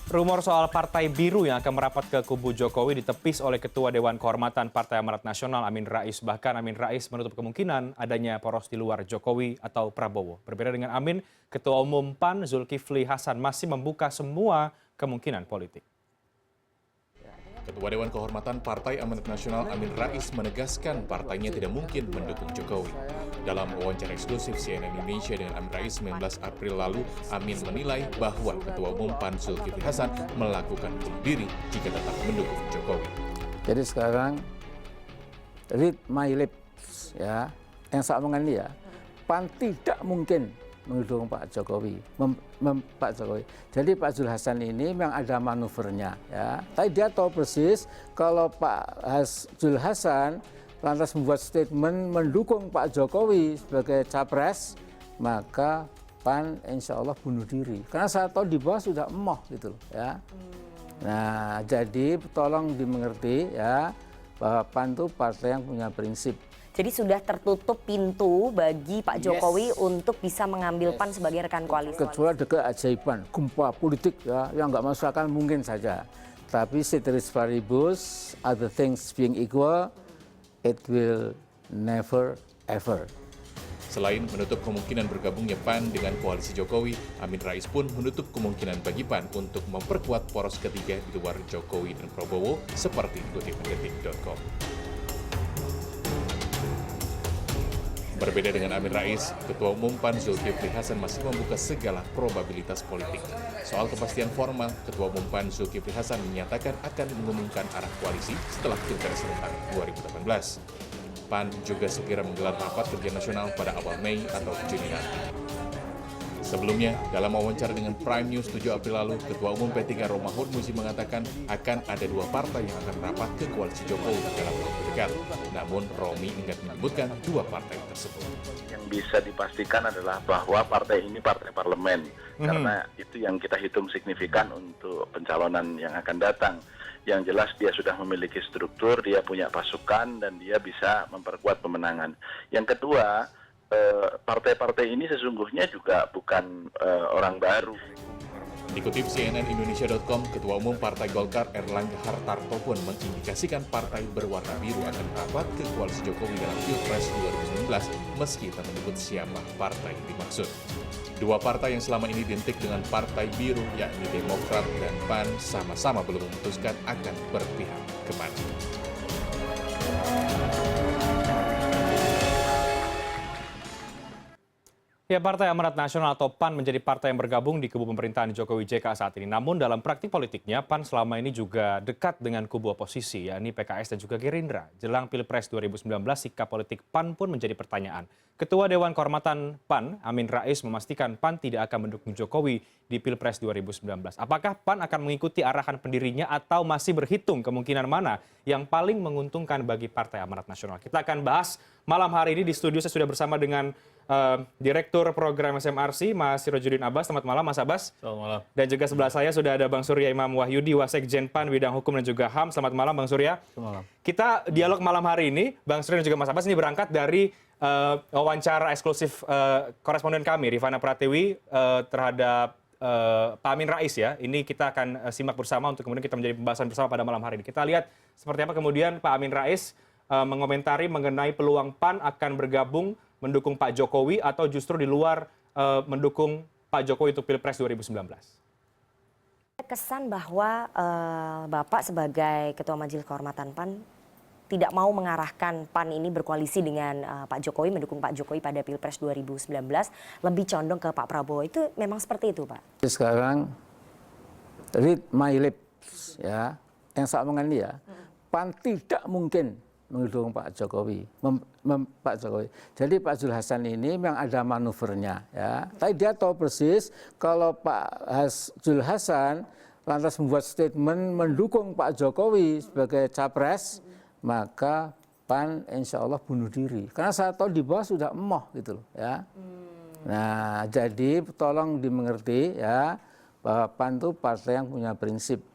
Rumor soal Partai Biru yang akan merapat ke kubu Jokowi ditepis oleh Ketua Dewan Kehormatan Partai Amanat Nasional Amin Rais. Bahkan Amin Rais menutup kemungkinan adanya poros di luar Jokowi atau Prabowo. Berbeda dengan Amin, Ketua Umum PAN Zulkifli Hasan masih membuka semua kemungkinan politik. Ketua Dewan Kehormatan Partai Amanat Nasional Amin Rais menegaskan partainya tidak mungkin mendukung Jokowi. Dalam wawancara eksklusif CNN Indonesia dengan Amin Rais 19 April lalu, Amin menilai bahwa Ketua Umum PAN Zulkifli Hasan melakukan bunuh diri jika tetap mendukung Jokowi. Jadi sekarang read my lips ya, yang saya omongkan ini ya, PAN tidak mungkin mendukung Pak Jokowi, Pak Jokowi. Jadi Pak Zul Hasan ini memang ada manuvernya, ya. Tapi dia tahu persis kalau Pak Zul Hasan lantas membuat statement mendukung Pak Jokowi sebagai capres, maka PAN insya Allah bunuh diri. Karena saya tahu di bawah sudah emoh gitu, ya. Nah, jadi tolong dimengerti ya bahwa PAN itu partai yang punya prinsip. Jadi sudah tertutup pintu bagi Pak Jokowi untuk bisa mengambil PAN sebagai rekan koalisi. Kecuali ada keajaiban, gempa politik ya, yang nggak masuk akal mungkin saja. Tapi ceteris paribus, other things being equal, it will never ever. Selain menutup kemungkinan bergabungnya PAN dengan koalisi Jokowi, Amin Rais pun menutup kemungkinan bagi PAN untuk memperkuat poros ketiga di luar Jokowi dan Prabowo seperti dikutip detik.com. Berbeda dengan Amin Rais, Ketua Umum PAN Zulkifli Hasan masih membuka segala probabilitas politik. Soal kepastian formal, Ketua Umum PAN Zulkifli Hasan menyatakan akan mengumumkan arah koalisi setelah Pilpres serentak 2018. PAN juga segera menggelar rapat kerja nasional pada awal Mei atau Juni nanti. Sebelumnya, dalam wawancara dengan Prime News 7 April lalu, Ketua Umum P3 Romahur Hurmuzi mengatakan akan ada dua partai yang akan rapat ke koalisi Jokowi dalam waktu dekat. Namun, Romi enggan menyebutkan dua partai tersebut. Yang bisa dipastikan adalah bahwa partai ini partai parlemen, karena itu yang kita hitung signifikan untuk pencalonan yang akan datang. Yang jelas dia sudah memiliki struktur, dia punya pasukan, dan dia bisa memperkuat pemenangan. Yang kedua, partai-partai ini sesungguhnya juga bukan orang baru. Dikutip CNN Indonesia.com, Ketua Umum Partai Golkar Erlangga Hartarto pun mengindikasikan partai berwarna biru akan merapat ke koalisi Jokowi dalam Pilpres 2019 meski tak menyebut siapa partai yang dimaksud. Dua partai yang selama ini identik dengan partai biru yakni Demokrat dan PAN sama-sama belum memutuskan akan berpihak kemana. Ya, Partai Amanat Nasional atau PAN menjadi partai yang bergabung di kubu pemerintahan Jokowi JK saat ini. Namun dalam praktik politiknya, PAN selama ini juga dekat dengan kubu oposisi, yakni PKS dan juga Gerindra. Jelang Pilpres 2019, sikap politik PAN pun menjadi pertanyaan. Ketua Dewan Kehormatan PAN, Amin Rais, memastikan PAN tidak akan mendukung Jokowi di Pilpres 2019. Apakah PAN akan mengikuti arahan pendirinya atau masih berhitung kemungkinan mana yang paling menguntungkan bagi Partai Amanat Nasional? Kita akan bahas malam hari ini di studio. Saya sudah bersama dengan Direktur Program SMRC, Mas Sirojudin Abbas. Selamat malam, Mas Abbas. Selamat malam. Dan juga sebelah saya sudah ada Bang Surya Imam Wahyudi, Wasekjen PAN, Bidang Hukum dan juga HAM. Selamat malam, Bang Surya. Selamat malam. Kita dialog malam hari ini, Bang Surya dan juga Mas Abbas, ini berangkat dari wawancara eksklusif koresponden kami, Rifana Pratiwi, terhadap Pak Amin Rais ya. Ini kita akan simak bersama untuk kemudian kita menjadi pembahasan bersama pada malam hari ini. Kita lihat seperti apa kemudian Pak Amin Rais mengomentari mengenai peluang PAN akan bergabung mendukung Pak Jokowi atau justru di luar mendukung Pak Jokowi untuk Pilpres 2019. Kesan bahwa Bapak sebagai Ketua Majelis Kehormatan PAN tidak mau mengarahkan PAN ini berkoalisi dengan Pak Jokowi, mendukung Pak Jokowi pada Pilpres 2019, lebih condong ke Pak Prabowo. Itu memang seperti itu, Pak? Sekarang read my lips ya, yang saya omongkan ini ya, PAN tidak mungkin mendukung Pak Jokowi, Pak Jokowi. Jadi Pak Zul Hasan ini memang ada manuvernya, ya. Tapi dia tahu persis kalau Pak Zul Hasan lantas membuat statement mendukung Pak Jokowi sebagai capres, maka PAN insya Allah bunuh diri. Karena saya tahu di bawah sudah emoh gitu, ya. Nah, jadi tolong dimengerti ya bahwa PAN itu partai yang punya prinsip.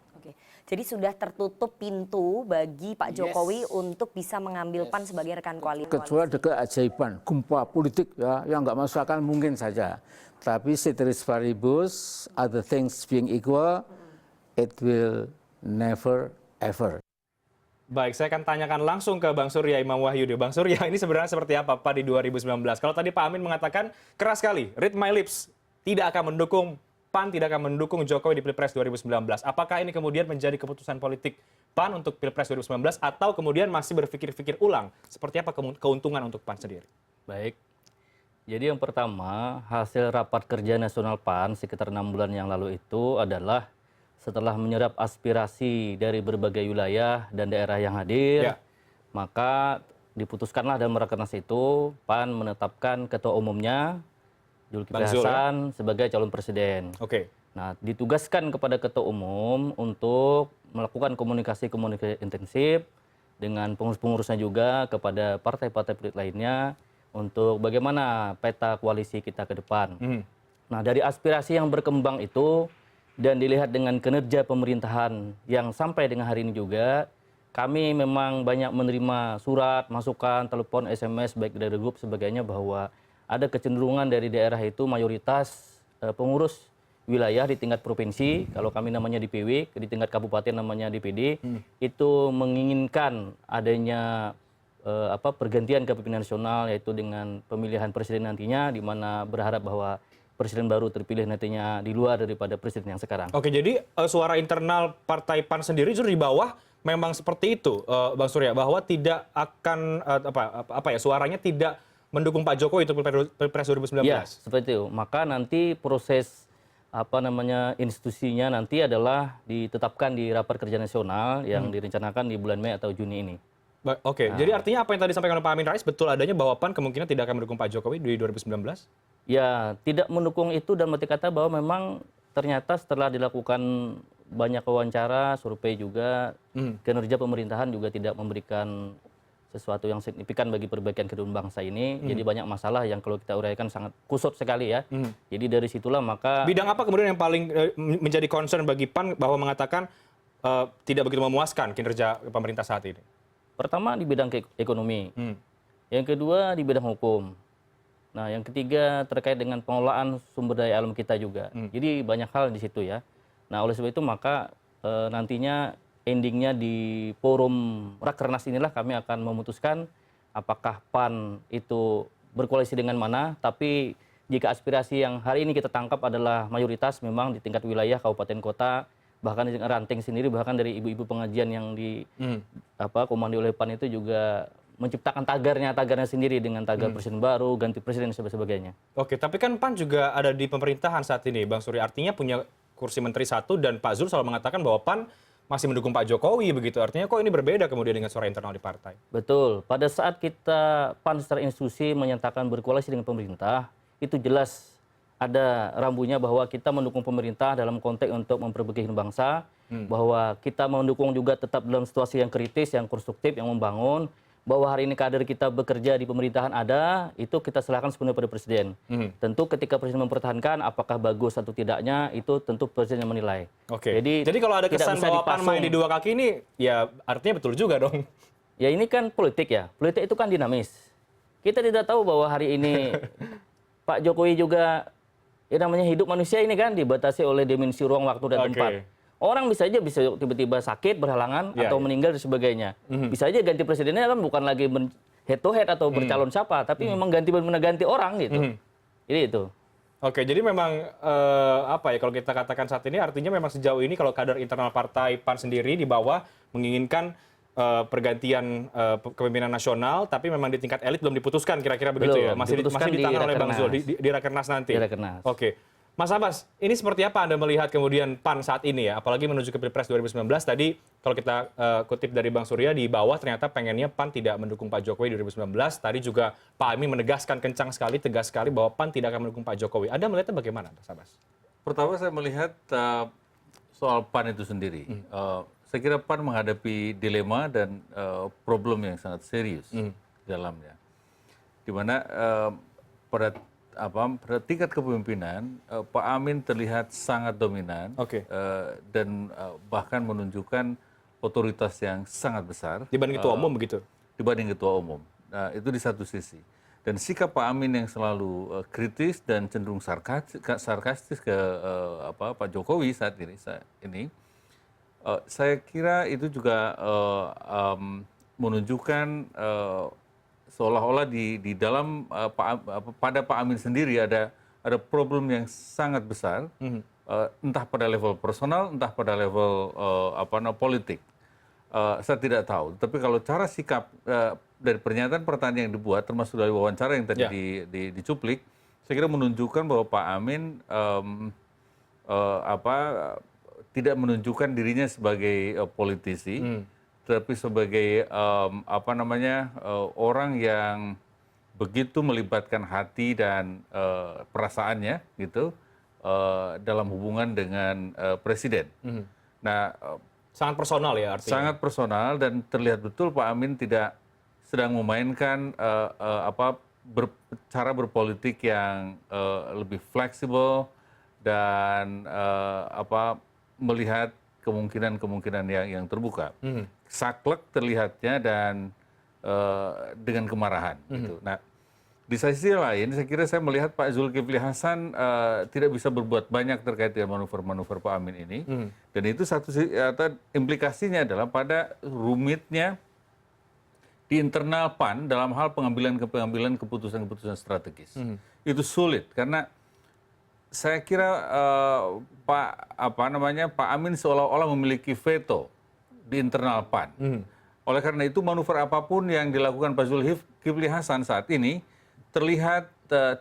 Jadi sudah tertutup pintu bagi Pak Jokowi untuk bisa mengambil PAN sebagai rekan koalisi. Kecuali ada keajaiban, gempa politik ya, yang nggak masuk akal mungkin saja. Tapi ceteris paribus, other things being equal, it will never ever. Baik, saya akan tanyakan langsung ke Bang Surya Imam Wahyudi. Bang Surya, ini sebenarnya seperti apa Pak di 2019? Kalau tadi Pak Amin mengatakan keras sekali, read my lips, tidak akan mendukung, PAN tidak akan mendukung Jokowi di Pilpres 2019. Apakah ini kemudian menjadi keputusan politik PAN untuk Pilpres 2019 atau kemudian masih berpikir-pikir ulang? Seperti apa keuntungan untuk PAN sendiri? Baik, jadi yang pertama, hasil rapat kerja nasional PAN sekitar 6 bulan yang lalu itu adalah setelah menyerap aspirasi dari berbagai wilayah dan daerah yang hadir, maka diputuskanlah dalam rakernas itu PAN menetapkan ketua umumnya Zulkifli Hasan sebagai calon presiden. Oke. Nah, ditugaskan kepada ketua umum untuk melakukan komunikasi intensif dengan pengurus-pengurusnya juga kepada partai-partai politik lainnya untuk bagaimana peta koalisi kita ke depan. Nah, dari aspirasi yang berkembang itu dan dilihat dengan kinerja pemerintahan yang sampai dengan hari ini juga, kami memang banyak menerima surat, masukan, telepon, SMS, baik dari grup sebagainya bahwa ada kecenderungan dari daerah itu mayoritas pengurus wilayah di tingkat provinsi, kalau kami namanya DPW, di tingkat kabupaten namanya DPD, itu menginginkan adanya pergantian kepemimpinan nasional, yaitu dengan pemilihan presiden nantinya, di mana berharap bahwa presiden baru terpilih nantinya di luar daripada presiden yang sekarang. Oke, jadi suara internal Partai PAN sendiri justru di bawah memang seperti itu, Bang Surya, bahwa tidak akan suaranya tidak mendukung Pak Jokowi untuk Pilpres 2019. Ya, seperti itu. Maka nanti proses institusinya nanti adalah ditetapkan di rapat kerja nasional yang direncanakan di bulan Mei atau Juni ini. Oke, jadi artinya apa yang tadi disampaikan oleh Pak Amin Rais betul adanya bahwa PAN kemungkinan tidak akan mendukung Pak Jokowi di 2019? Ya, tidak mendukung itu dan berarti kata bahwa memang ternyata setelah dilakukan banyak wawancara, survei juga, kinerja pemerintahan juga tidak memberikan sesuatu yang signifikan bagi perbaikan kehidupan bangsa ini. Jadi banyak masalah yang kalau kita uraikan sangat kusut sekali ya. Jadi dari situlah maka... Bidang apa kemudian yang paling menjadi concern bagi PAN bahwa mengatakan tidak begitu memuaskan kinerja pemerintah saat ini? Pertama di bidang ekonomi, yang kedua di bidang hukum. Nah, yang ketiga terkait dengan pengelolaan sumber daya alam kita juga. Jadi banyak hal di situ ya. Nah, oleh sebab itu maka nantinya endingnya di forum Rakernas inilah kami akan memutuskan apakah PAN itu berkoalisi dengan mana. Tapi jika aspirasi yang hari ini kita tangkap adalah mayoritas memang di tingkat wilayah, kabupaten, kota, bahkan di ranting sendiri, bahkan dari ibu-ibu pengajian yang di komando oleh PAN itu juga menciptakan tagarnya sendiri dengan tagar presiden baru, ganti presiden dan sebagainya. Oke, tapi kan PAN juga ada di pemerintahan saat ini, Bang Surya. Artinya punya kursi menteri satu dan Pak Zul selalu mengatakan bahwa PAN masih mendukung Pak Jokowi begitu. Artinya kok ini berbeda kemudian dengan suara internal di partai? Betul. Pada saat kita PAN secara institusi menyatakan berkoalisi dengan pemerintah, itu jelas ada rambunya bahwa kita mendukung pemerintah dalam konteks untuk memperbaiki bangsa, bahwa kita mendukung juga tetap dalam situasi yang kritis, yang konstruktif, yang membangun, bahwa hari ini kader kita bekerja di pemerintahan ada, itu kita serahkan sepenuhnya pada presiden. Tentu ketika presiden mempertahankan apakah bagus atau tidaknya, itu tentu presiden yang menilai. Oke. Jadi kalau ada kesan bahwa PAN main di dua kaki ini, ya artinya betul juga dong. Ya ini kan politik ya, politik itu kan dinamis. Kita tidak tahu bahwa hari ini Pak Jokowi juga, ya namanya hidup manusia ini kan dibatasi oleh dimensi ruang, waktu, dan tempat. Orang bisa tiba-tiba sakit, berhalangan, atau meninggal dan sebagainya. Bisa aja ganti presidennya kan bukan lagi head to head atau bercalon siapa, tapi memang ganti orang gitu. Jadi itu. Oke, jadi memang kalau kita katakan saat ini artinya memang sejauh ini kalau kader internal partai PAN sendiri di bawah menginginkan pergantian kepemimpinan nasional, tapi memang di tingkat elit belum diputuskan kira-kira begitu ya. Masih ditangan oleh Bang Zul di Rakernas nanti. Di Rakernas. Oke. Mas Abbas, ini seperti apa Anda melihat kemudian PAN saat ini ya, apalagi menuju ke Pilpres 2019, tadi kalau kita kutip dari Bang Surya, di bawah ternyata pengennya PAN tidak mendukung Pak Jokowi 2019, tadi juga Pak Amin menegaskan kencang sekali, tegas sekali bahwa PAN tidak akan mendukung Pak Jokowi. Anda melihatnya bagaimana, Mas Abbas? Pertama saya melihat soal PAN itu sendiri. Saya kira PAN menghadapi dilema dan problem yang sangat serius di dalamnya. Di mana pada tingkat kepemimpinan Pak Amin terlihat sangat dominan dan bahkan menunjukkan otoritas yang sangat besar dibanding ketua umum begitu. Dibanding ketua umum. Nah, itu di satu sisi. Dan sikap Pak Amin yang selalu kritis dan cenderung sarkastis ke Pak Jokowi saat ini Saya kira itu juga menunjukkan seolah-olah di dalam pada Pak Amin sendiri ada problem yang sangat besar, entah pada level personal, entah pada level politik. Saya tidak tahu. Tapi kalau cara sikap dari pernyataan yang dibuat, termasuk dari wawancara yang tadi dicuplik, saya kira menunjukkan bahwa Pak Amin tidak menunjukkan dirinya sebagai politisi, tetapi sebagai orang yang begitu melibatkan hati dan perasaannya gitu dalam hubungan dengan presiden. Nah, Sangat personal ya artinya. sangat personal dan terlihat betul Pak Amin tidak sedang memainkan cara berpolitik yang lebih fleksibel dan melihat kemungkinan-kemungkinan yang terbuka. Saklek terlihatnya dan dengan kemarahan. Gitu. Nah, di sisi lain, saya kira saya melihat Pak Zulkifli Hasan tidak bisa berbuat banyak terkait dengan manuver-manuver Pak Amin ini. Dan itu implikasinya adalah pada rumitnya di internal PAN dalam hal pengambilan keputusan-keputusan strategis. Itu sulit karena saya kira Pak Amin seolah-olah memiliki veto di internal PAN. Oleh karena itu manuver apapun yang dilakukan Pak Zulkifli Hasan saat ini terlihat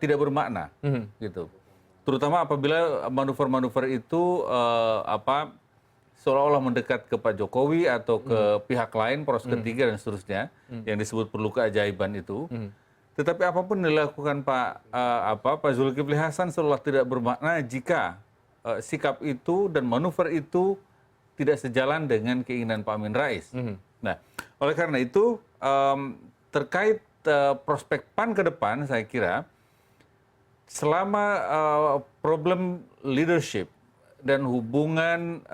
tidak bermakna, gitu. Terutama apabila manuver-manuver itu seolah-olah mendekat ke Pak Jokowi atau ke pihak lain, poros ketiga dan seterusnya, yang disebut perlu keajaiban itu. Tetapi apapun dilakukan Pak Zulkifli Hasan seolah tidak bermakna jika sikap itu dan manuver itu tidak sejalan dengan keinginan Pak Amin Rais. Nah, oleh karena itu terkait prospek PAN ke depan, saya kira selama problem leadership dan hubungan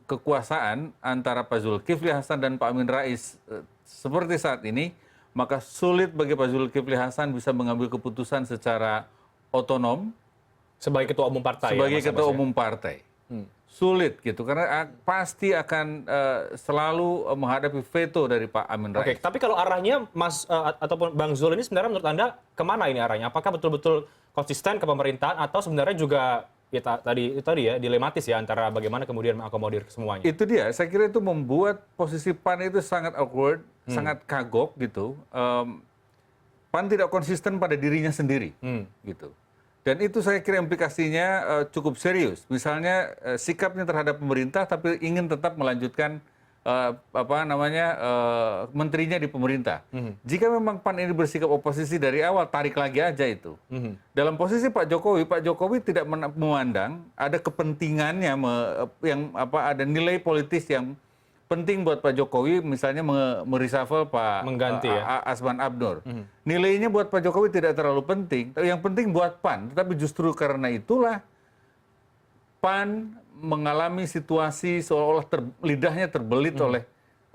kekuasaan antara Pak Zulkifli Hasan dan Pak Amin Rais seperti saat ini, maka sulit bagi Pak Zulkifli Hasan bisa mengambil keputusan secara otonom Sebagai ketua umum partai. sebagai ya, Mas ketua Abbas, ya? umum partai. Sulit gitu karena pasti akan selalu menghadapi veto dari Pak Amin Oke, Rais. tapi kalau arahnya Mas ataupun Bang Zul ini sebenarnya menurut Anda kemana ini arahnya? Apakah betul-betul konsisten ke pemerintahan atau sebenarnya juga ya tadi ya dilematis ya antara bagaimana kemudian mengakomodir semuanya? Itu dia, saya kira itu membuat posisi PAN itu sangat awkward, sangat kagok gitu. PAN tidak konsisten pada dirinya sendiri, gitu. Dan itu saya kira implikasinya cukup serius. Misalnya sikapnya terhadap pemerintah, tapi ingin tetap melanjutkan menterinya di pemerintah. Jika memang PAN ini bersikap oposisi dari awal, tarik lagi aja itu. Dalam posisi Pak Jokowi tidak memandang ada kepentingannya ada nilai politis yang penting buat Pak Jokowi, misalnya mereshuffle Pak Mengganti ya. Asman Abnur. Nilainya buat Pak Jokowi tidak terlalu penting, yang penting buat PAN. Tetapi justru karena itulah PAN mengalami situasi seolah-olah lidahnya terbelit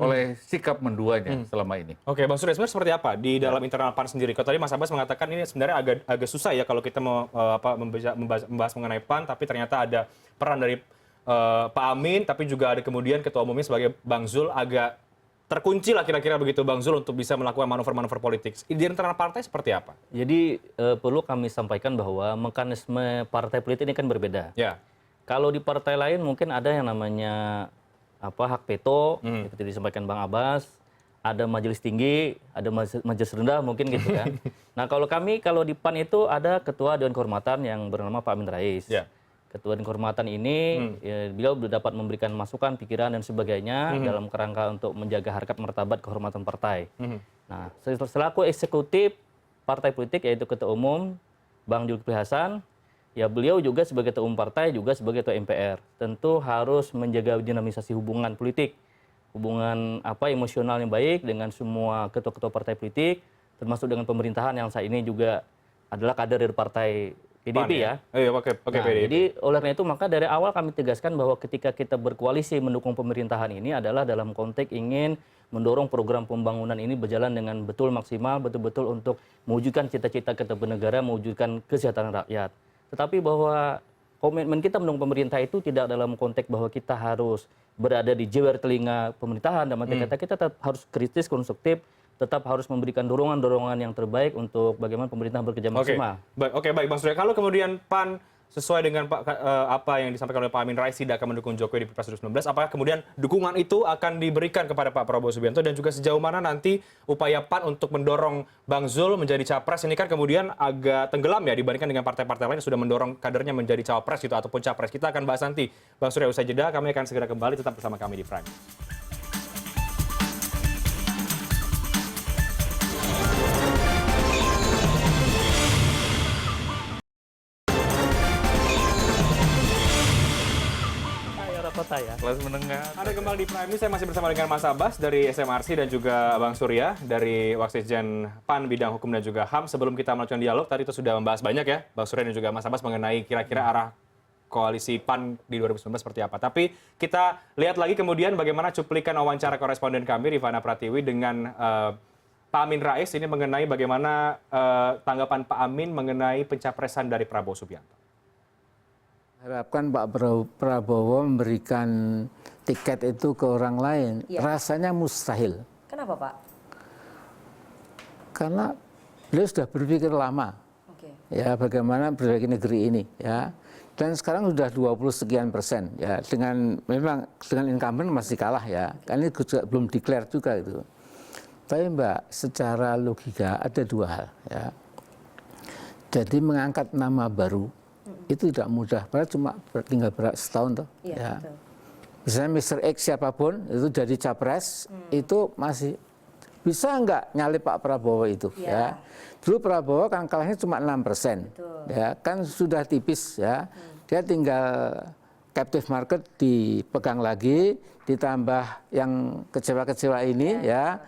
oleh sikap menduanya selama ini. Oke, Bang Surya, sebenarnya seperti apa di dalam internal PAN sendiri? Kalau tadi Mas Abbas mengatakan ini sebenarnya agak susah ya kalau kita mau membahas mengenai PAN, tapi ternyata ada peran dari Pak Amin, tapi juga ada kemudian ketua umumnya sebagai Bang Zul agak terkunci lah kira-kira begitu Bang Zul untuk bisa melakukan manuver-manuver politik. Di internal partai seperti apa? Jadi perlu kami sampaikan bahwa mekanisme partai politik ini kan berbeda. Ya. Kalau di partai lain mungkin ada yang namanya hak veto, seperti disampaikan Bang Abbas, ada majelis tinggi, ada majelis rendah mungkin gitu kan. Nah kalau di PAN itu ada ketua Dewan Kehormatan yang bernama Pak Amin Rais. Ya. Ketua Dewan Kehormatan ini beliau dapat memberikan masukan, pikiran dan sebagainya dalam kerangka untuk menjaga harkat martabat kehormatan partai. Nah, selaku eksekutif partai politik yaitu ketua umum Bang Zulkifli Hasan, ya beliau juga sebagai ketua umum partai juga sebagai ketua MPR tentu harus menjaga dinamisasi hubungan politik, hubungan emosional yang baik dengan semua ketua-ketua partai politik, termasuk dengan pemerintahan yang saat ini juga adalah kader dari partai PDIP ya. Iya, pakai PDIP. Jadi oleh karena itu maka dari awal kami tegaskan bahwa ketika kita berkoalisi mendukung pemerintahan ini adalah dalam konteks ingin mendorong program pembangunan ini berjalan dengan betul maksimal, betul-betul untuk mewujudkan cita-cita kita bernegara, mewujudkan kesejahteraan rakyat. Tetapi bahwa komitmen kita mendukung pemerintah itu tidak dalam konteks bahwa kita harus berada di jewer telinga pemerintahan. Dalam arti kata kita tetap harus kritis, konstruktif, tetap harus memberikan dorongan-dorongan yang terbaik untuk bagaimana pemerintah bekerja maksimal. Oke, baik Bang Surya. Kalau kemudian PAN sesuai dengan apa yang disampaikan oleh Pak Amin Rais tidak akan mendukung Jokowi di Pilpres 2019, apakah kemudian dukungan itu akan diberikan kepada Pak Prabowo Subianto dan juga sejauh mana nanti upaya PAN untuk mendorong Bang Zul menjadi capres ini kan kemudian agak tenggelam ya dibandingkan dengan partai-partai lain yang sudah mendorong kadernya menjadi cawapres gitu ataupun capres. Kita akan bahas nanti. Bang Surya, usai jeda kami akan segera kembali, tetap bersama kami di Prime. Kelas menengah. Ada kembali di Prime News, saya masih bersama dengan Mas Abbas dari SMRC dan juga Bang Surya dari Wasekjen PAN bidang hukum dan juga HAM. Sebelum kita melakukan dialog, tadi itu sudah membahas banyak ya, Bang Surya dan juga Mas Abbas mengenai kira-kira arah koalisi PAN di 2019 seperti apa. Tapi kita lihat lagi kemudian bagaimana cuplikan wawancara koresponden kami Rifana Pratiwi dengan Pak Amin Rais ini mengenai bagaimana tanggapan Pak Amin mengenai pencapresan dari Prabowo Subianto. Harapkan Pak Prabowo memberikan tiket itu ke orang lain, rasanya mustahil. Kenapa Pak? Karena beliau sudah berpikir lama, ya bagaimana perbaiki negeri ini, ya. Dan sekarang sudah 20 sekian persen, ya. Memang dengan incumbent masih kalah ya, kan ini juga belum declare juga itu. Tapi Mbak, secara logika ada dua hal, ya. Jadi mengangkat nama baru itu tidak mudah, padahal cuma tinggal setahun toh. Ya. Misalnya Mr. X siapapun itu jadi capres, itu masih bisa nggak nyalip Pak Prabowo itu. Ya. Dulu Prabowo kan kalahnya cuma 6%, ya kan sudah tipis ya. Dia tinggal captive market dipegang lagi, ditambah yang kecewa-kecewa ini ya,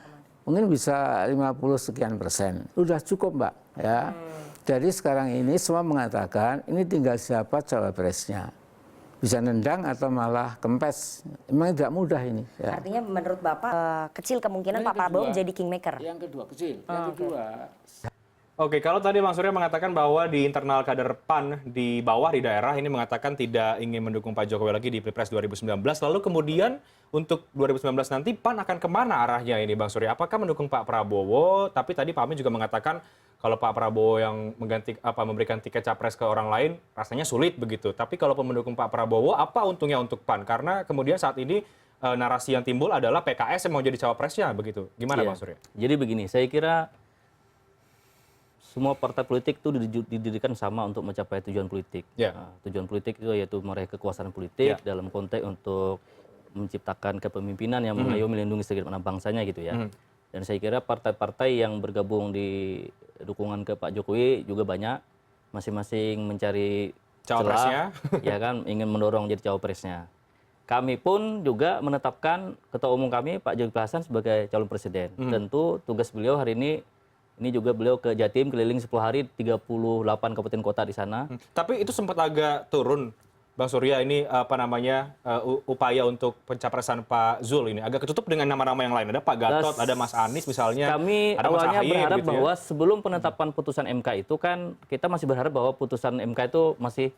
mungkin bisa 50 sekian persen. Udah cukup Mbak ya. Jadi sekarang ini semua mengatakan ini tinggal siapa cawapresnya. Bisa nendang atau malah kempes. Memang tidak mudah ini. Ya. Artinya menurut Bapak kecil kemungkinan Pak Prabowo menjadi kingmaker. Yang kedua kecil. Yang kedua. Oke, kalau tadi Bang Surya mengatakan bahwa di internal kader PAN di bawah di daerah ini mengatakan tidak ingin mendukung Pak Jokowi lagi di Pilpres 2019. Lalu kemudian untuk 2019 nanti PAN akan kemana arahnya ini Bang Surya? Apakah mendukung Pak Prabowo? Tapi tadi Pak Amin juga mengatakan kalau Pak Prabowo yang memberikan tiket capres ke orang lain rasanya sulit begitu. Tapi kalau mendukung Pak Prabowo, apa untungnya untuk PAN? Karena kemudian saat ini narasi yang timbul adalah PKS yang mau jadi cawapresnya begitu. Gimana Bang Surya? Jadi begini, saya kira semua partai politik itu didirikan sama untuk mencapai tujuan politik. Nah, tujuan politik itu yaitu meraih kekuasaan politik dalam konteks untuk menciptakan kepemimpinan yang mengayomi melindungi segenap bangsanya gitu ya. Dan saya kira partai-partai yang bergabung di dukungan ke Pak Jokowi juga banyak, masing-masing mencari cawapresnya, ya kan, ingin mendorong jadi cawapresnya. Kami pun juga menetapkan ketua umum kami Pak Zulkifli Hasan sebagai calon presiden. Tentu tugas beliau hari ini juga beliau ke Jatim keliling 10 hari 38 kabupaten kota di sana. Tapi itu sempat agak turun Bang Surya, ini upaya untuk pencapresan Pak Zul ini agak ketutup dengan nama-nama yang lain. Ada Pak Gatot, ada Mas Anies misalnya. Kami ada Mas awalnya Ahy, berharap gitu bahwa ya. sebelum penetapan putusan MK itu kan kita masih berharap bahwa putusan MK itu masih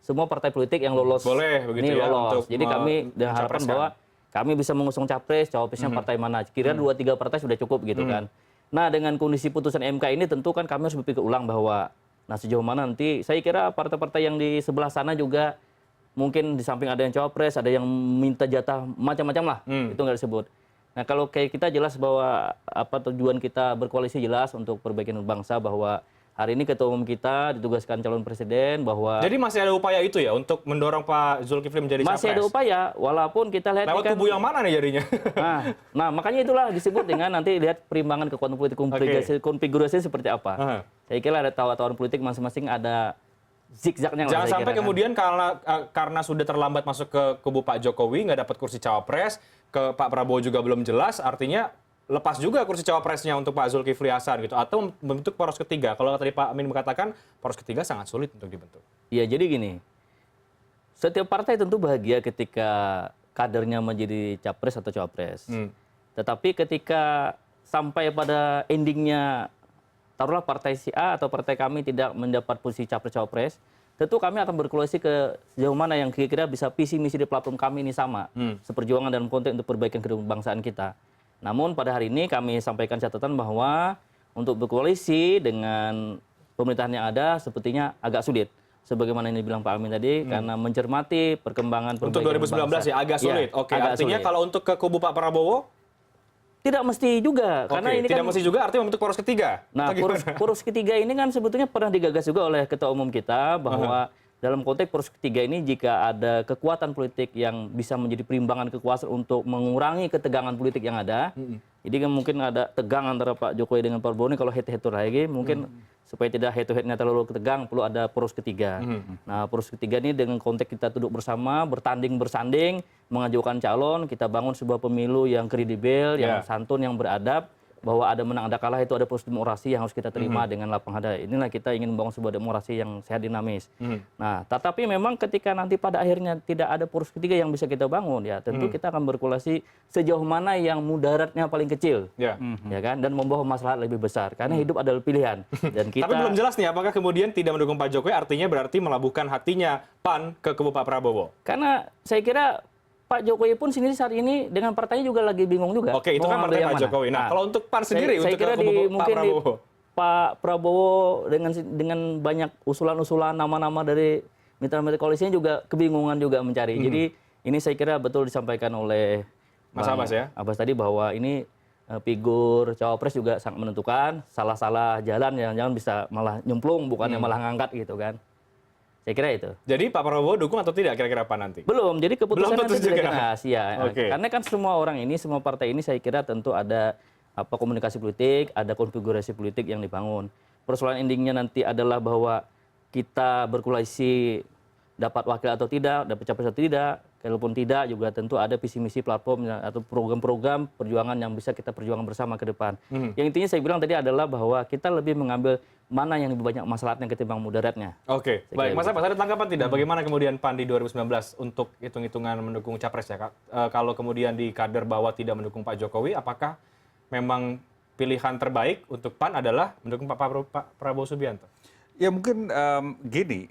semua partai politik yang lolos boleh begitu ini ya, lolos. untuk Jadi kami dengan harapan bahwa kami bisa mengusung capres, cawapresnya partai mana. Kira 2-3 partai sudah cukup gitu kan. Nah dengan kondisi putusan MK ini tentu kan kami harus berpikir ulang bahwa sejauh mana nanti saya kira partai-partai yang di sebelah sana juga mungkin di samping ada yang cawapres, ada yang minta jatah macam-macam lah, itu nggak disebut. Nah kalau kayak kita jelas bahwa tujuan kita berkoalisi jelas untuk perbaikan bangsa, bahwa hari ini ketua umum kita ditugaskan calon presiden, bahwa jadi masih ada upaya itu ya untuk mendorong Pak Zulkifli menjadi capres. Masih ada upaya, walaupun kita lihat lewat kubu yang mana nih jadinya? Nah makanya itulah disebut dengan nanti lihat perimbangan kekuatan politik konfigurasi seperti apa. Saya kira ada tawaran politik masing-masing ada zigzagnya. Jangan sampai kemudian karena sudah terlambat masuk ke kubu Pak Jokowi, nggak dapat kursi cawapres, ke Pak Prabowo juga belum jelas, artinya lepas juga kursi cawapresnya untuk Pak Zulkifli Hasan gitu, atau membentuk poros ketiga. Kalau tadi Pak Amin mengatakan poros ketiga sangat sulit untuk dibentuk. Iya, jadi gini, setiap partai tentu bahagia ketika kadernya menjadi capres atau cawapres. Tetapi ketika sampai pada endingnya, taruhlah partai si A atau partai kami tidak mendapat posisi capres-cawapres, tentu kami akan berkoalisi ke sejauh mana yang kira-kira bisa visi misi di platform kami ini sama, seperjuangan dalam konteks untuk perbaikan kebangsaan kita. Namun pada hari ini kami sampaikan catatan bahwa untuk berkoalisi dengan pemerintahan yang ada sepertinya agak sulit. Sebagaimana ini bilang Pak Amin tadi, karena mencermati perkembangan Untuk perbaikan 2019 ya agak sulit. Oke, agak artinya sulit. kalau untuk ke kubu Pak Prabowo, Tidak mesti juga, karena oke, ini tidak kan mesti juga artinya membentuk poros ketiga. Nah, Atau gimana? poros ketiga ini kan sebetulnya pernah digagas juga oleh Ketua Umum kita bahwa dalam konteks poros ketiga ini jika ada kekuatan politik yang bisa menjadi perimbangan kekuasaan untuk mengurangi ketegangan politik yang ada, jadi kan mungkin ada tegang antara Pak Jokowi dengan Pak Prabowo ini kalau head-to-head lagi, mungkin supaya tidak head-to-headnya terlalu tegang perlu ada poros ketiga. Nah, poros ketiga ini dengan konteks kita duduk bersama, bertanding bersanding, mengajukan calon, kita bangun sebuah pemilu yang kredibel, yang santun, yang beradab, bahwa ada menang ada kalah itu ada proses demokrasi yang harus kita terima dengan lapang dada. Inilah kita ingin membangun sebuah demokrasi yang sehat dinamis. Nah, tetapi memang ketika nanti pada akhirnya tidak ada poros ketiga yang bisa kita bangun, ya tentu kita akan berkoalisi sejauh mana yang mudaratnya paling kecil, ya kan, dan membawa masalah lebih besar. Karena hidup adalah pilihan. Dan kita. Tapi belum jelas nih apakah kemudian tidak mendukung Pak Jokowi artinya berarti melabuhkan hatinya PAN ke kubu Pak Prabowo. Karena saya kira Pak Jokowi pun sendiri saat ini dengan partainya juga lagi bingung juga. Oke, itu kan mau partai ngambil Pak yang mana. Jokowi. Nah, kalau untuk PAN sendiri saya untuk kira ke kubu Pak mungkin Prabowo. Pak Prabowo dengan banyak usulan-usulan nama-nama dari mitra-mitra koalisinya juga kebingungan juga mencari. Jadi ini saya kira betul disampaikan oleh Mas Abbas ya. Abbas tadi bahwa ini figur cawapres juga sangat menentukan. Salah-salah jalan jangan-jangan bisa malah nyemplung bukannya malah ngangkat gitu kan. Saya kira itu. Jadi Pak Prabowo dukung atau tidak kira-kira PAN nanti? Belum, jadi keputusan Belum nanti tentu juga. dijelas, ya. Oke. Karena kan semua orang ini, semua partai ini saya kira tentu ada komunikasi politik, ada konfigurasi politik yang dibangun. Persoalan endingnya nanti adalah bahwa kita berkoalisi dapat wakil atau tidak, dapat capres atau tidak. Kalaupun tidak juga tentu ada visi misi platform atau program-program perjuangan yang bisa kita perjuangkan bersama ke depan. Yang intinya saya bilang tadi adalah bahwa kita lebih mengambil mana yang lebih banyak masalahnya ketimbang mudaratnya. Oke, baik. Mas Abbas, ada tanggapan tidak? Bagaimana kemudian PAN di 2019 untuk hitung-hitungan mendukung capres ya, Kak? Kalau kemudian di kader bahwa tidak mendukung Pak Jokowi, apakah memang pilihan terbaik untuk PAN adalah mendukung Pak Prabowo Subianto? Ya mungkin gini,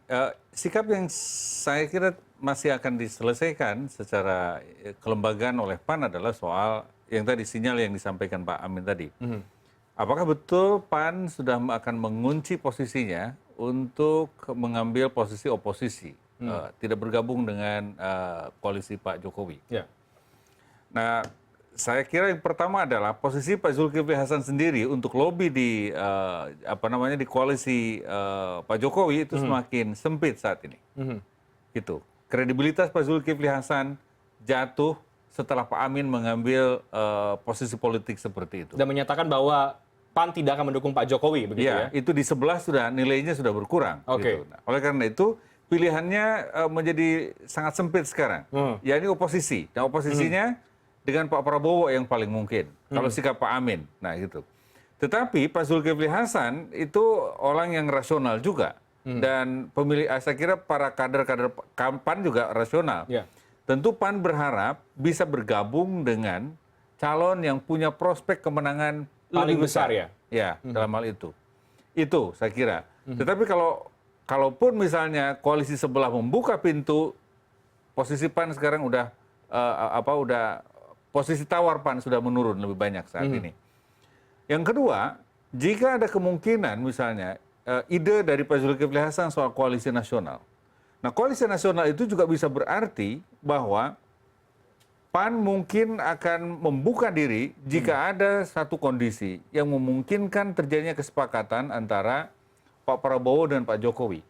sikap yang saya kira masih akan diselesaikan secara kelembagaan oleh PAN adalah soal yang tadi sinyal yang disampaikan Pak Amin tadi. Apakah betul PAN sudah akan mengunci posisinya untuk mengambil posisi oposisi, tidak bergabung dengan koalisi Pak Jokowi? Ya. Nah, saya kira yang pertama adalah posisi Pak Zulkifli Hasan sendiri untuk lobby di di koalisi Pak Jokowi itu semakin sempit saat ini. Gitu. Kredibilitas Pak Zulkifli Hasan jatuh setelah Pak Amin mengambil posisi politik seperti itu. Dan menyatakan bahwa PAN tidak akan mendukung Pak Jokowi, begitu ya? Itu di sebelah nilainya sudah berkurang. Oke. Gitu. Nah, oleh karena itu pilihannya menjadi sangat sempit sekarang. Ya ini oposisi. Dan oposisinya dengan Pak Prabowo yang paling mungkin. Kalau sikap Pak Amin. Nah gitu. Tetapi Pak Zulkifli Hasan itu orang yang rasional juga. Dan pemilih, saya kira para kader-kader PAN juga rasional. Ya. Tentu PAN berharap bisa bergabung dengan calon yang punya prospek kemenangan Paling lebih besar ya? Ya, dalam hal itu. Itu saya kira. Tetapi kalaupun misalnya koalisi sebelah membuka pintu, posisi PAN sekarang udah posisi tawar PAN sudah menurun lebih banyak saat ini. Yang kedua, jika ada kemungkinan misalnya ide dari Pak Zulkifli Hasan soal koalisi nasional. Nah, koalisi nasional itu juga bisa berarti bahwa PAN mungkin akan membuka diri jika ada satu kondisi yang memungkinkan terjadinya kesepakatan antara Pak Prabowo dan Pak Jokowi.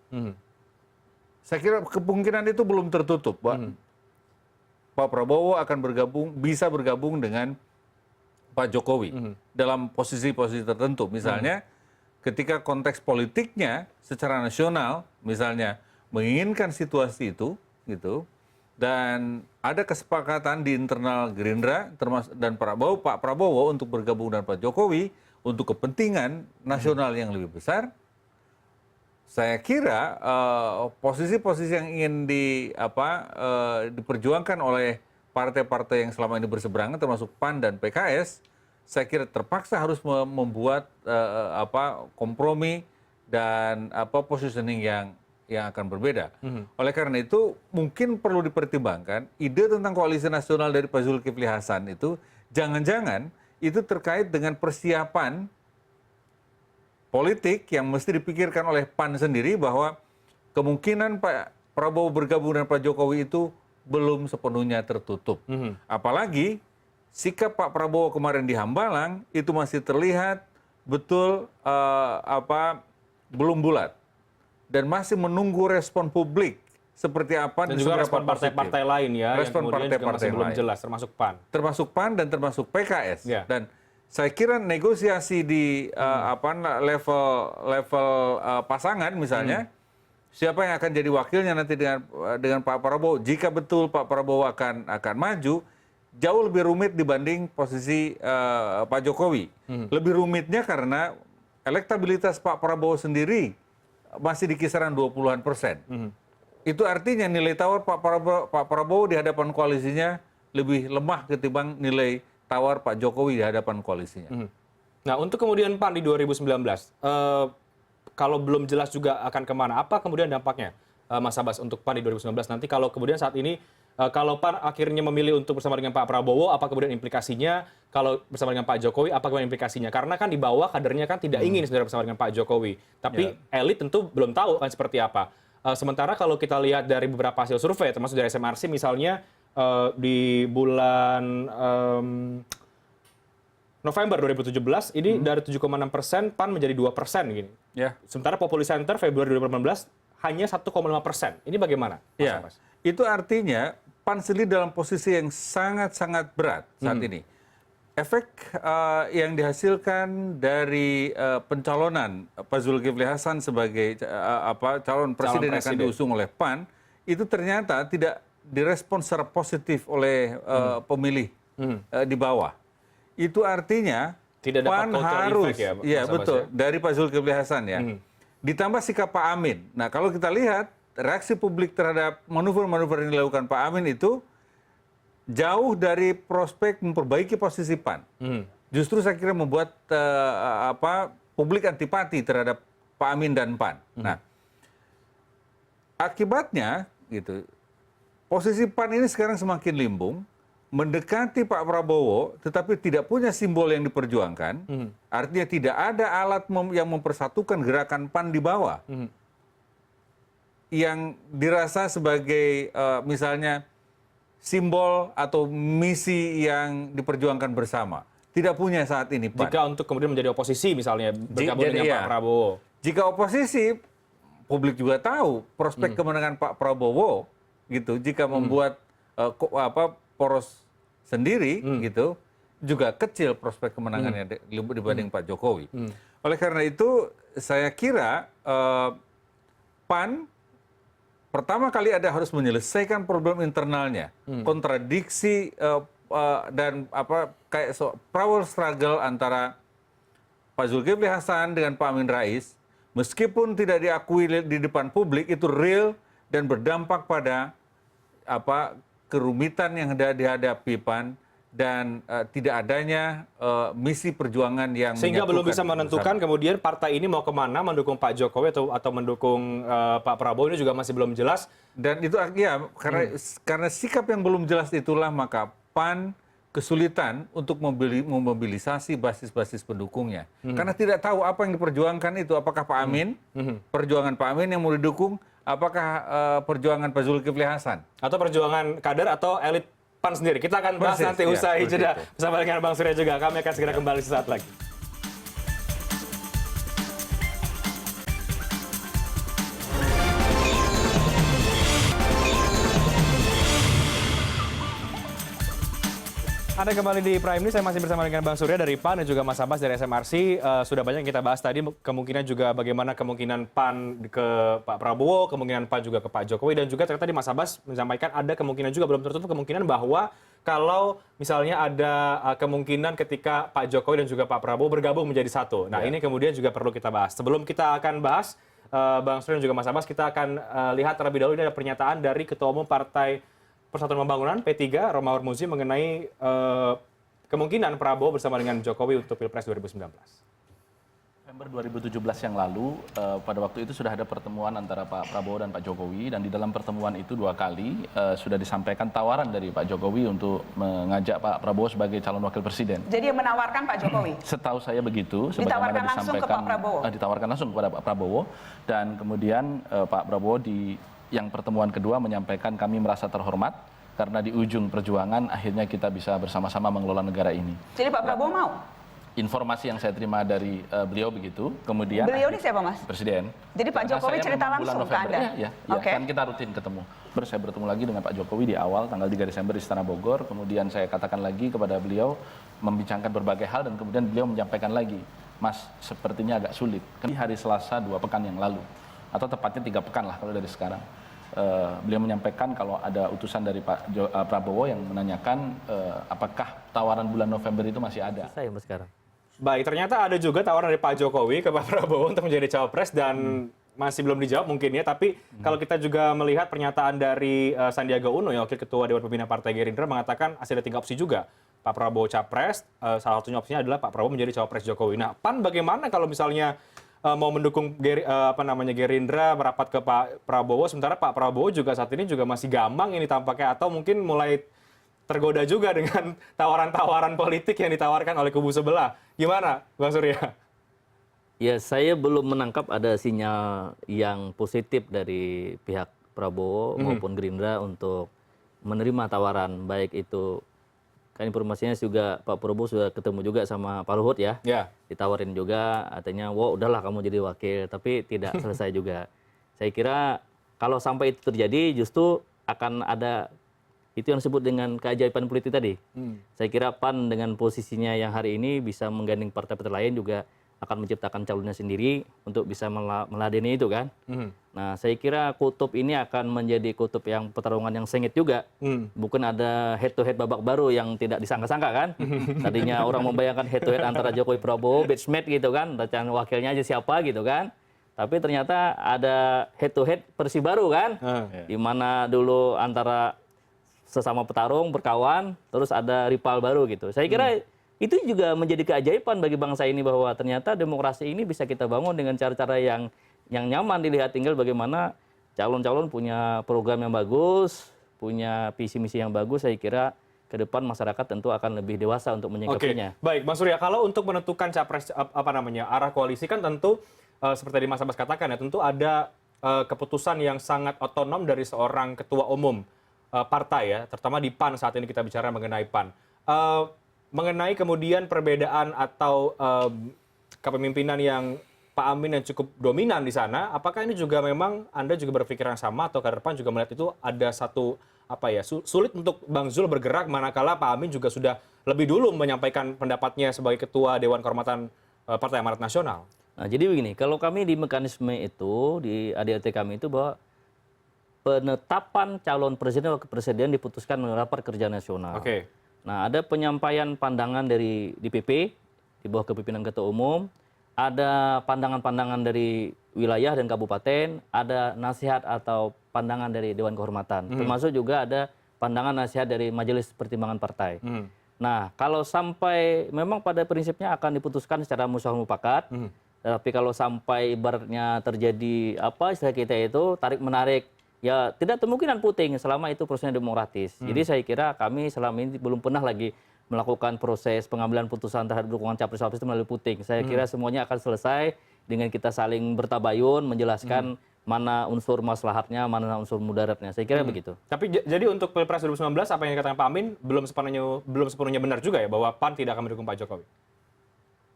Saya kira kemungkinan itu belum tertutup, Pak. Pak Prabowo akan bisa bergabung dengan Pak Jokowi dalam posisi-posisi tertentu. Misalnya ketika konteks politiknya secara nasional, misalnya menginginkan situasi itu, gitu, dan ada kesepakatan di internal Gerindra termasuk dan Pak Prabowo untuk bergabung dengan Pak Jokowi untuk kepentingan nasional yang lebih besar. Saya kira posisi-posisi yang ingin diperjuangkan oleh partai-partai yang selama ini berseberangan termasuk PAN dan PKS, saya kira terpaksa harus membuat kompromi dan positioning yang yang akan berbeda. Oleh karena itu mungkin perlu dipertimbangkan ide tentang koalisi nasional dari Pak Zulkifli Hasan itu jangan-jangan itu terkait dengan persiapan politik yang mesti dipikirkan oleh PAN sendiri bahwa kemungkinan Pak Prabowo bergabung dengan Pak Jokowi itu belum sepenuhnya tertutup. Apalagi sikap Pak Prabowo kemarin di Hambalang itu masih terlihat betul belum bulat dan masih menunggu respon publik seperti apa dan juga respon partai-partai lain ya respon yang kemudian juga masih belum jelas termasuk PAN dan termasuk PKS Ya. dan saya kira negosiasi di level pasangan misalnya siapa yang akan jadi wakilnya nanti dengan Pak Prabowo jika betul Pak Prabowo akan maju jauh lebih rumit dibanding posisi Pak Jokowi. Lebih rumitnya karena elektabilitas Pak Prabowo sendiri masih di kisaran 20%. Itu artinya nilai tawar Pak Prabowo di hadapan koalisinya lebih lemah ketimbang nilai tawar Pak Jokowi di hadapan koalisinya. Nah, untuk kemudian PAN di 2019, kalau belum jelas juga akan kemana, apa kemudian dampaknya, Mas Abbas, untuk PAN di 2019 nanti kalau kemudian saat ini, kalau PAN akhirnya memilih untuk bersama dengan Pak Prabowo, apa kemudian implikasinya? Kalau bersama dengan Pak Jokowi, apa kemudian implikasinya? Karena kan di bawah kadernya kan tidak ingin sebenarnya bersama dengan Pak Jokowi. Tapi elit tentu belum tahu kan seperti apa. Sementara kalau kita lihat dari beberapa hasil survei, termasuk dari SMRC misalnya, di bulan November 2017 ini dari 7,6% PAN menjadi 2% gini. Ya. Sementara Populi Center Februari 2018 hanya 1,5%. Ini bagaimana, Mas Ya, Abbas? itu artinya PAN sendiri dalam posisi yang sangat-sangat berat saat ini. Efek yang dihasilkan dari pencalonan Pak Zulkifli Hasan sebagai calon presiden yang akan diusung oleh PAN itu ternyata tidak direspon secara positif oleh pemilih di bawah. Itu artinya Tidak dapat PAN counter harus, effect ya, ya Mas Abbas, betul, ya? dari Pak Zulkifli Hasan ya. Ditambah sikap Pak Amin. Nah kalau kita lihat reaksi publik terhadap manuver-manuver yang dilakukan Pak Amin itu jauh dari prospek memperbaiki posisi PAN. Justru saya kira membuat publik antipati terhadap Pak Amin dan PAN. Nah akibatnya gitu posisi PAN ini sekarang semakin limbung, mendekati Pak Prabowo, tetapi tidak punya simbol yang diperjuangkan. Artinya tidak ada alat yang mempersatukan gerakan PAN di bawah. Yang dirasa sebagai misalnya simbol atau misi yang diperjuangkan bersama. Tidak punya saat ini PAN. Jika untuk kemudian menjadi oposisi misalnya, bergabung dengan Pak Prabowo. Jika oposisi, publik juga tahu prospek kemenangan Pak Prabowo gitu jika membuat poros sendiri gitu juga kecil prospek kemenangannya dibanding Pak Jokowi. Oleh karena itu saya kira PAN pertama kali harus menyelesaikan problem internalnya, kontradiksi dan power struggle antara Pak Zulkifli Hasan dengan Pak Amin Rais, meskipun tidak diakui di depan publik itu real dan berdampak pada kerumitan yang dihadapi PAN dan tidak adanya misi perjuangan yang sehingga belum bisa bersama. menentukan kemudian partai ini mau kemana, mendukung Pak Jokowi atau mendukung Pak Prabowo, ini juga masih belum jelas. Dan itu ya karena sikap yang belum jelas itulah maka PAN kesulitan untuk memobilisasi basis-basis pendukungnya. Karena tidak tahu apa yang diperjuangkan itu, apakah Pak Amin, perjuangan Pak Amin yang mau didukung, apakah perjuangan Pak Zulkifli Hasan? Atau perjuangan kader atau elit PAN sendiri. Kita akan bahas nanti usai jeda bersama dengan Bang Surya juga. Kami akan segera kembali sesaat lagi. Anda kembali di Prime News, saya masih bersama dengan Bang Surya dari PAN dan juga Mas Abbas dari SMRC. Sudah banyak yang kita bahas tadi, kemungkinan juga bagaimana kemungkinan PAN ke Pak Prabowo, kemungkinan PAN juga ke Pak Jokowi, dan juga tadi Mas Abbas menyampaikan ada kemungkinan juga, belum tertutup kemungkinan bahwa kalau misalnya ada kemungkinan ketika Pak Jokowi dan juga Pak Prabowo bergabung menjadi satu. Nah ini kemudian juga perlu kita bahas. Sebelum kita akan bahas, Bang Surya dan juga Mas Abbas, kita akan lihat terlebih dahulu ini ada pernyataan dari Ketua Umum Partai Persatuan Pembangunan P3 Romahur Muzi mengenai kemungkinan Prabowo bersama dengan Jokowi untuk Pilpres 2019. November 2017 yang lalu, pada waktu itu sudah ada pertemuan antara Pak Prabowo dan Pak Jokowi, dan di dalam pertemuan itu 2 kali sudah disampaikan tawaran dari Pak Jokowi untuk mengajak Pak Prabowo sebagai calon wakil presiden. Jadi yang menawarkan Pak Jokowi? Setahu saya begitu, Ditawarkan langsung ke Pak Prabowo? Ditawarkan langsung kepada Pak Prabowo, dan kemudian Pak Prabowo di yang pertemuan kedua menyampaikan kami merasa terhormat karena di ujung perjuangan akhirnya kita bisa bersama-sama mengelola negara ini. Jadi Pak Prabowo mau? Informasi yang saya terima dari beliau begitu, kemudian beliau ini siapa, Mas? Presiden. Jadi Pak Karena Jokowi saya cerita memang langsung bulan ke November, Anda? ya, Oke. kan kita rutin ketemu. Terus saya bertemu lagi dengan Pak Jokowi di awal tanggal 3 Desember di Istana Bogor, kemudian saya katakan lagi kepada beliau membincangkan berbagai hal, dan kemudian beliau menyampaikan lagi, Mas, sepertinya agak sulit. Di hari Selasa 2 pekan yang lalu, atau tepatnya 3 pekan lah kalau dari sekarang, beliau menyampaikan kalau ada utusan dari Pak Prabowo yang menanyakan apakah tawaran bulan November itu masih ada. Saya sekarang. Baik, ternyata ada juga tawaran dari Pak Jokowi ke Pak Prabowo untuk menjadi cawapres dan masih belum dijawab mungkin ya. Tapi kalau kita juga melihat pernyataan dari Sandiaga Uno, yang wakil ketua Dewan Pembina Partai Gerindra, mengatakan masih ada 3 opsi juga. Pak Prabowo capres, salah satunya opsinya adalah Pak Prabowo menjadi cawapres Jokowi. Nah, PAN bagaimana kalau misalnya mau mendukung Gerindra merapat ke Pak Prabowo, sementara Pak Prabowo juga saat ini juga masih gamang ini tampaknya, atau mungkin mulai tergoda juga dengan tawaran-tawaran politik yang ditawarkan oleh kubu sebelah. Gimana, Bang Surya? Ya, saya belum menangkap ada sinyal yang positif dari pihak Prabowo maupun Gerindra untuk menerima tawaran, baik itu kan informasinya juga Pak Prabowo sudah ketemu juga sama Pak Luhut ya. Ya. Ditawarin juga, artinya wow udahlah kamu jadi wakil, tapi tidak selesai juga. Saya kira kalau sampai itu terjadi justru akan ada itu yang disebut dengan keajaiban politik tadi. Saya kira PAN dengan posisinya yang hari ini bisa menggandeng partai-partai lain juga akan menciptakan calonnya sendiri untuk bisa meladeni itu kan. Nah, saya kira kutub ini akan menjadi kutub yang pertarungan yang sengit juga. Bukan ada head to head babak baru yang tidak disangka-sangka kan. Tadinya orang membayangkan head to head antara Jokowi Prabowo, batchmate gitu kan, dan wakilnya aja siapa gitu kan. Tapi ternyata ada head to head versi baru kan. Di mana dulu antara sesama petarung berkawan, terus ada rival baru gitu. Saya kira itu juga menjadi keajaiban bagi bangsa ini bahwa ternyata demokrasi ini bisa kita bangun dengan cara-cara yang nyaman dilihat, tinggal bagaimana calon-calon punya program yang bagus, punya visi misi yang bagus. Saya kira ke depan masyarakat tentu akan lebih dewasa untuk menyikapinya. Oke, baik, Bang Surya, kalau untuk menentukan capres arah koalisi kan tentu seperti tadi Mas Abbas katakan ya, tentu ada keputusan yang sangat otonom dari seorang ketua umum partai ya, terutama di PAN saat ini kita bicara mengenai PAN. Mengenai kemudian perbedaan atau kepemimpinan yang Pak Amin yang cukup dominan di sana, apakah ini juga memang Anda juga berpikiran sama atau kader PAN juga melihat itu ada satu sulit untuk Bang Zul bergerak manakala Pak Amin juga sudah lebih dulu menyampaikan pendapatnya sebagai ketua Dewan Kehormatan Partai Amanat Nasional? Nah, jadi begini, kalau kami di mekanisme itu, di ADRT kami itu bahwa penetapan calon presiden wakil presiden diputuskan melalui rapat kerja nasional. Oke. Nah, ada penyampaian pandangan dari DPP di bawah kepemimpinan ketua umum, ada pandangan-pandangan dari wilayah dan kabupaten, ada nasihat atau pandangan dari Dewan Kehormatan, termasuk juga ada pandangan nasihat dari Majelis Pertimbangan Partai. Nah, kalau sampai memang pada prinsipnya akan diputuskan secara musyawarah mufakat, tapi kalau sampai ibaratnya terjadi istilah kita itu tarik menarik, ya tidak kemungkinan puting selama itu prosesnya demokratis. Jadi saya kira kami selama ini belum pernah lagi melakukan proses pengambilan putusan terhadap dukungan capres-capres itu melalui puting. Saya kira semuanya akan selesai dengan kita saling bertabayun, menjelaskan mana unsur maslahatnya, mana unsur mudaratnya. Saya kira begitu. Tapi jadi untuk Pilpres 2019 apa yang dikatakan Pak Amin belum sepenuhnya benar juga ya bahwa PAN tidak akan mendukung Pak Jokowi?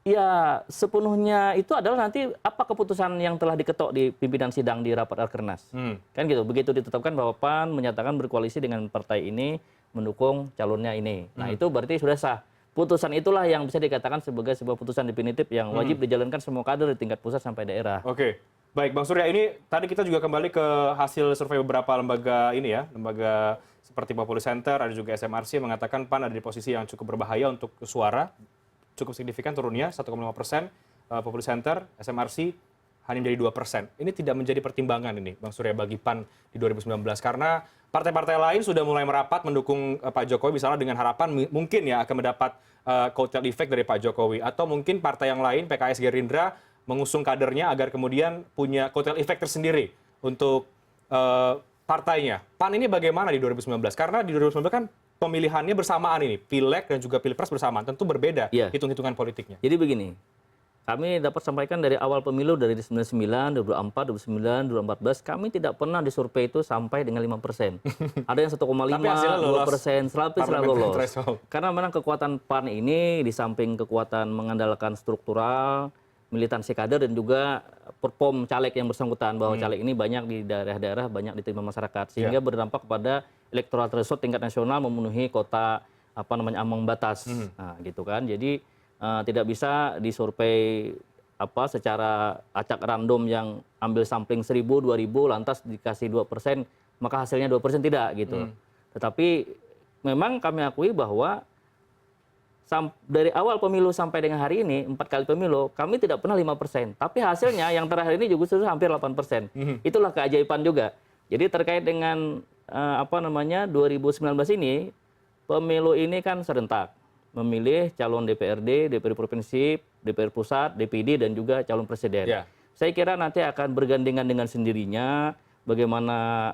Ya, sepenuhnya itu adalah nanti apa keputusan yang telah diketok di pimpinan sidang di rapat Rakernas. Kan gitu, begitu ditetapkan bahwa PAN menyatakan berkoalisi dengan partai ini, mendukung calonnya ini. Nah, itu berarti sudah sah. Putusan itulah yang bisa dikatakan sebagai sebuah putusan definitif yang wajib dijalankan semua kader di tingkat pusat sampai daerah. Oke. Baik, Bang Surya, ini tadi kita juga kembali ke hasil survei beberapa lembaga ini ya, lembaga seperti Populi Center, ada juga SMRC mengatakan PAN ada di posisi yang cukup berbahaya untuk suara, cukup signifikan turunnya 1,5%, Populi Center, SMRC hanya menjadi 2%. Ini tidak menjadi pertimbangan ini, Bang Surya, bagi PAN di 2019 karena partai-partai lain sudah mulai merapat mendukung Pak Jokowi misalnya dengan harapan mungkin ya akan mendapat kotel efek dari Pak Jokowi, atau mungkin partai yang lain PKS Gerindra mengusung kadernya agar kemudian punya kotel efek tersendiri untuk partainya. PAN ini bagaimana di 2019? Karena di 2019 kan pemilihannya bersamaan ini, Pileg dan juga Pilpres bersamaan, tentu berbeda hitung-hitungan politiknya. Jadi begini, kami dapat sampaikan dari awal pemilu dari 99, 2004, 2009, 2014, kami tidak pernah disurvei itu sampai dengan 5%. Ada yang 1,5, 2%, selalu lolos. Karena memang kekuatan PAN ini di samping kekuatan mengandalkan struktural, militansi kader dan juga perform caleg yang bersangkutan, bahwa caleg ini banyak di daerah-daerah, banyak diterima masyarakat, sehingga berdampak kepada electoral threshold tingkat nasional memenuhi kota ambang batas. Nah, gitu kan. Jadi tidak bisa disurvei secara acak random yang ambil sampling 1.000, 2.000 lantas dikasih 2%, maka hasilnya 2% tidak gitu. Tetapi memang kami akui bahwa dari awal pemilu sampai dengan hari ini 4 kali pemilu kami tidak pernah 5%, tapi hasilnya yang terakhir ini juga sudah hampir 8%. Itulah keajaiban juga. Jadi terkait dengan 2019 ini, pemilu ini kan serentak memilih calon DPRD, DPRD provinsi, DPR pusat, DPD dan juga calon presiden. Saya kira nanti akan bergandengan dengan sendirinya bagaimana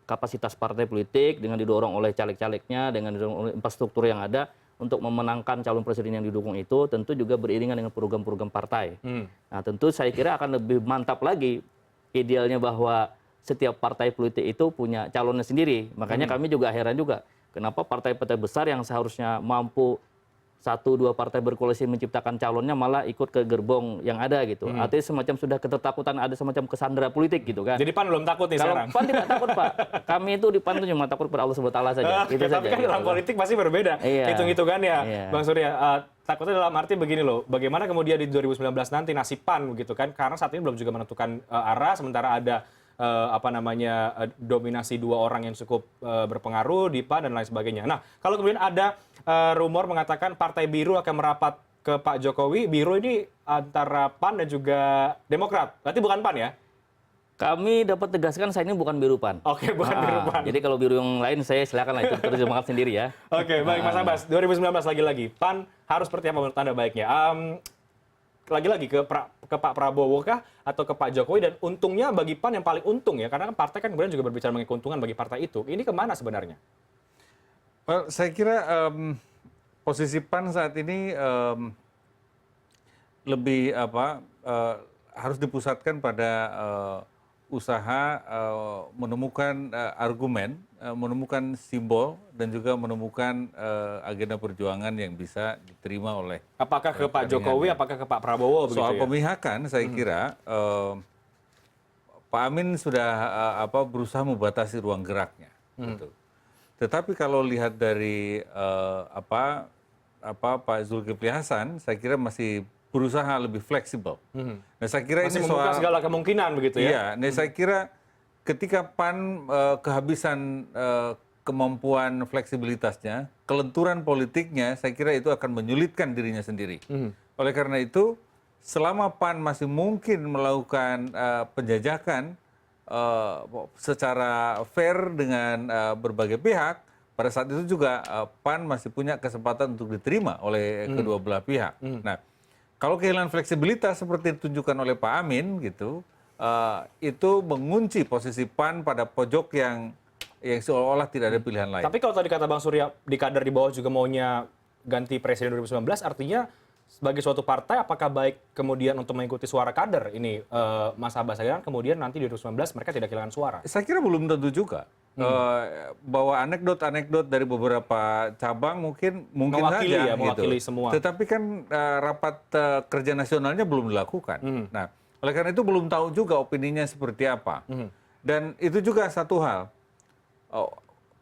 kapasitas partai politik dengan didorong oleh caleg-calegnya, dengan didorong oleh infrastruktur yang ada untuk memenangkan calon presiden yang didukung itu, tentu juga beriringan dengan program-program partai. Nah, tentu saya kira akan lebih mantap lagi idealnya bahwa setiap partai politik itu punya calonnya sendiri. Makanya kami juga heran juga, kenapa partai-partai besar yang seharusnya mampu 1-2 partai berkoalisi menciptakan calonnya malah ikut ke gerbong yang ada gitu. Artinya semacam sudah ketakutan, ada semacam kesandera politik gitu kan. Jadi PAN belum takut nih sekarang? Kalau PAN tidak takut, Pak. Kami itu di PAN itu cuma takut pada Allah SWT saja. Gitu tapi kan dalam politik pasti berbeda. Hitung-hitungannya, Bang Surya. Takutnya dalam arti begini loh, bagaimana kemudian di 2019 nanti nasib PAN gitu kan? Karena saat ini belum juga menentukan arah, sementara ada dominasi 2 orang yang cukup berpengaruh di PAN dan lain sebagainya. Nah, kalau kemudian ada rumor mengatakan Partai Biru akan merapat ke Pak Jokowi, Biru ini antara PAN dan juga Demokrat. Berarti bukan PAN ya? Kami dapat tegaskan saya ini bukan Biru PAN. Oke, bukan Biru PAN. Jadi kalau Biru yang lain saya silakan lah itu terjemahkan sendiri ya. Oke, baik Mas Abbas. 2019 lagi-lagi, PAN harus seperti apa menurut Anda baiknya? Lagi-lagi ke Pak Prabowo kah atau ke Pak Jokowi, dan untungnya bagi PAN yang paling untung ya, karena kan partai kan kemudian juga berbicara mengenai keuntungan bagi partai itu. Ini kemana sebenarnya? Well, saya kira posisi PAN saat ini lebih harus dipusatkan pada usaha menemukan argumen, menemukan simbol dan juga menemukan agenda perjuangan yang bisa diterima oleh apakah ke Pak Jokowi, apakah ke Pak Prabowo begitu soal ya? pemihakan saya kira Pak Amin sudah berusaha membatasi ruang geraknya gitu. Tetapi kalau lihat dari Pak Zulkifli Hasan, saya kira masih berusaha lebih fleksibel. Nah, saya kira masih ini membuka soal segala kemungkinan begitu ya? Iya, nah saya kira ketika PAN kehabisan kemampuan fleksibilitasnya, kelenturan politiknya, saya kira itu akan menyulitkan dirinya sendiri. Oleh karena itu, selama PAN masih mungkin melakukan penjajakan secara fair dengan berbagai pihak, pada saat itu juga PAN masih punya kesempatan untuk diterima oleh kedua belah pihak. Nah, kalau kehilangan fleksibilitas seperti ditunjukkan oleh Pak Amin gitu, itu mengunci posisi PAN pada pojok yang seolah-olah tidak ada pilihan lain. Tapi kalau tadi kata Bang Surya, di kader di bawah juga maunya ganti presiden 2019, artinya sebagai suatu partai apakah baik kemudian untuk mengikuti suara kader ini, Mas Abbas, kan kemudian nanti di 2019 mereka tidak kehilangan suara? Saya kira belum tentu juga. Bahwa anekdot-anekdot dari beberapa cabang mungkin mewakili saja ya, mewakili gitu. semua. Tetapi kan rapat kerja nasionalnya belum dilakukan. Nah, oleh karena itu belum tahu juga opininya seperti apa. Dan itu juga satu hal.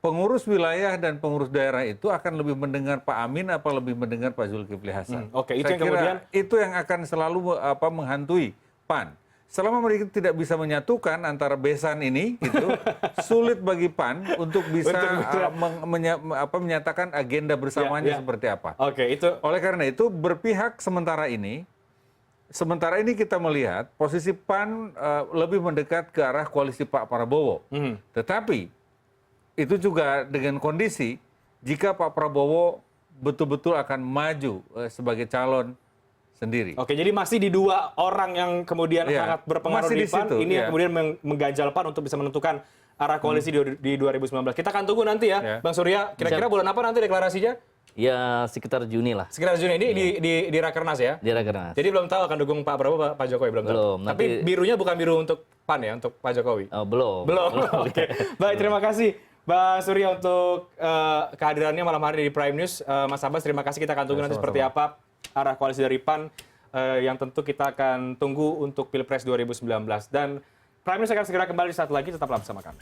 Pengurus wilayah dan pengurus daerah itu akan lebih mendengar Pak Amin apa lebih mendengar Pak Zulkifli Hasan. Oke, itu Saya yang kemudian itu yang akan selalu menghantui PAN. Selama mereka tidak bisa menyatukan antara besan ini, gitu, sulit bagi PAN untuk bisa menyatakan agenda bersamanya seperti apa. Oke, itu. Oleh karena itu berpihak sementara ini kita melihat posisi PAN lebih mendekat ke arah koalisi Pak Prabowo. Tetapi itu juga dengan kondisi jika Pak Prabowo betul-betul akan maju sebagai calon sendiri. Oke, jadi masih di dua orang yang kemudian Iya, sangat berpengaruh masih di di PAN, situ, ini yang iya. kemudian mengganjal PAN untuk bisa menentukan arah koalisi di 2019. Kita akan tunggu nanti ya, Iya. Bang Surya. Kira-kira bulan apa nanti deklarasinya? Ya sekitar Juni lah Sekitar Juni ini di Rakernas ya? di Rakernas. Jadi belum tahu akan dukung Pak Prabowo, Pak Jokowi belum tahu. Belum, Tapi nanti- birunya bukan biru untuk PAN ya, untuk Pak Jokowi. Oh, belum. Belum. Oke. Baik, terima kasih Bang Surya untuk kehadirannya malam hari di Prime News. Mas Abbas, terima kasih. Kita akan tunggu nanti seperti apa arah koalisi dari PAN yang tentu kita akan tunggu untuk Pilpres 2019. Dan Prime News akan segera kembali saat lagi. Tetaplah bersama kami.